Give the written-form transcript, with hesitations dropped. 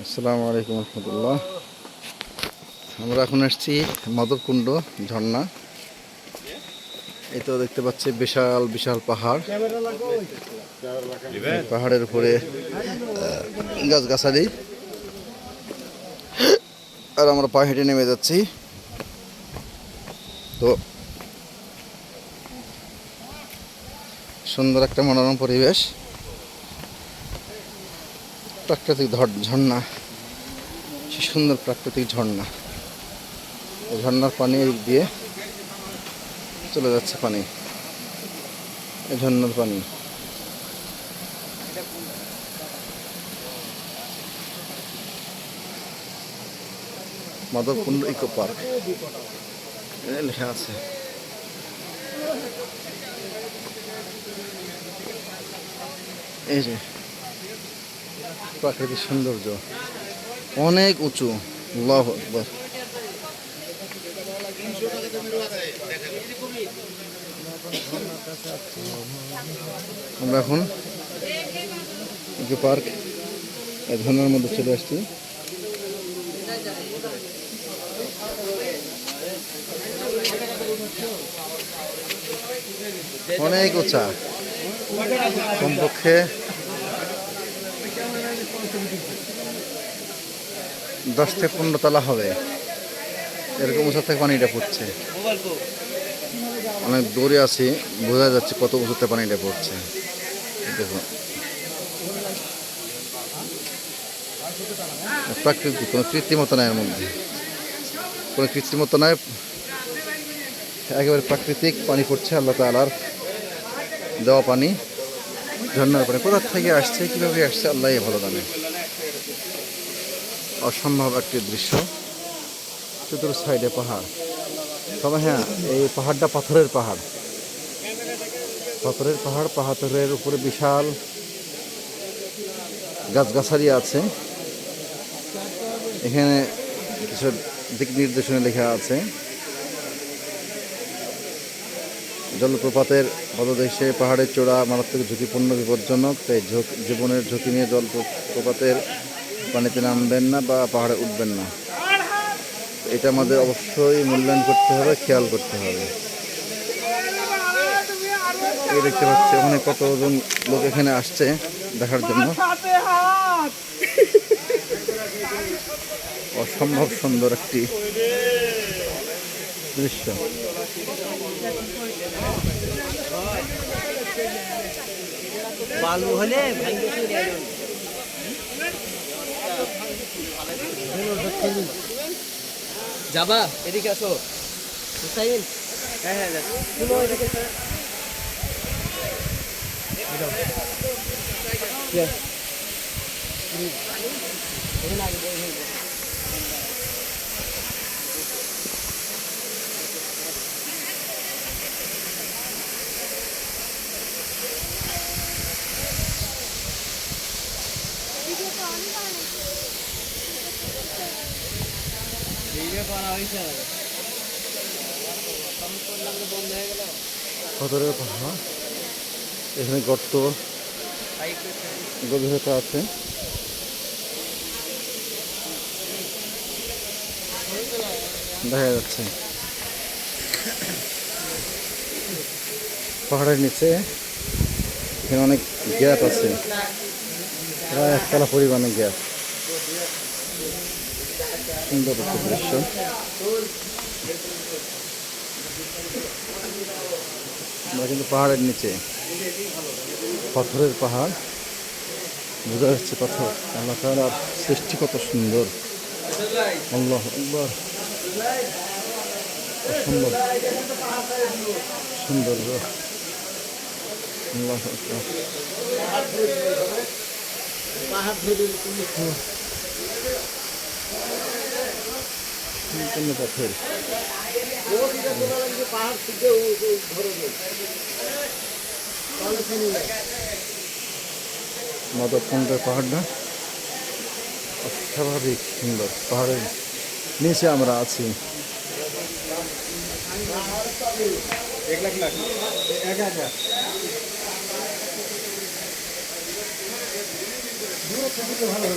আসসালামু আলাইকুম রহমতুল্লাহ। আমরা এখন আসছি মাধবকুণ্ড ঝর্ণা। এই তো দেখতে পাচ্ছি বিশাল বিশাল পাহাড়, পাহাড়ের উপরে গাছগাছালি, আর আমরা পা হেঁটে নেমে যাচ্ছি। তো সুন্দর একটা মনোরম পরিবেশ, প্রাকৃতিক ঝর্ণা, সে সুন্দর প্রাকৃতিক ঝর্ণা। ঝর্ণার পানি এই দিয়ে চলে যাচ্ছে, পানি, এই ঝর্ণার পানি। মাধবকুণ্ড ইকো পার্ক লেখা আছে। এই যে প্রাকৃতিক সৌন্দর্য, অনেক উঁচু। আল্লাহু আকবার। আমরা এখন ইকো পার্ক এই ঝর্ণার মধ্যে চলে আসছি। অনেক উঁচা, কমপক্ষে 10 থেকে 15 তলা হবে, এরকম উঁচা থেকে পানিটা পড়ছে। অনেক দূরে আছি, বোঝা যাচ্ছে কত উঁচুতে পানিটা পড়ছে। দেখুন, প্রাকৃতিক, কোনো কৃত্রিমতা নাই এর মধ্যে, কোনো কৃত্রিমতা নাই, একেবারে প্রাকৃতিক পানি পড়ছে, আল্লাহ তাআলার দেওয়া পানি, ঝর্ণার পানি। কোথা থেকে আসছে, কীভাবে আসছে, আল্লাহই ভালো জানে। অসম্ভব একটি দৃশ্য, চতুর সাইডে পাহাড়। তবে হ্যাঁ, এই পাহাড়টা পাথরের পাহাড়, পাথরের পাহাড়। পাথরের উপরে বিশাল গাছগাছালি আছে। এখানে কিছু দিক নির্দেশনা লেখা আছে। জলপ্রপাতের পদদেশে পাহাড়ের চূড়া মারাত্মক ঝুঁকিপূর্ণ, বিপজ্জনক, তাই জীবনের ঝুঁকি নিয়ে জলপ্রপাতের পানিতে নামবেন না বা পাহাড়ে উঠবেন না। এটা আমাদের অবশ্যই মূল্যায়ন করতে হবে, খেয়াল করতে হবে। এই দেখতে পাচ্ছি ওখানে কতজন লোক এখানে আসছে দেখার জন্য। অসম্ভব সুন্দর একটি দৃশ্য। যাবা এদিকে আসো। হ্যাঁ হ্যাঁ পাথরের পাহাড়, এখানে গর্ত, গভীরতা আছে। দেখা যাচ্ছে পাহাড়ের নিচে এখানে অনেক গ্যাপ আছে, প্রায় 1 তলা পরিমাণে গ্যাপ। সুন্দর একটা দৃশ্য। আমরা কিন্তু পাহাড়ের নিচে, পাথরের পাহাড়, বোঝা যাচ্ছে পাথর। আল্লাহ তাআলার সৃষ্টি কত সুন্দর। আল্লাহু আকবার। অসম্ভব সৌন্দর্য। আল্লাহু আকবার। পাথর, মাধবকুণ্ডের পাহাড়টা অস্বাভাবিক সুন্দর। পাহাড়ের নিচে আমরা আছি। ভালো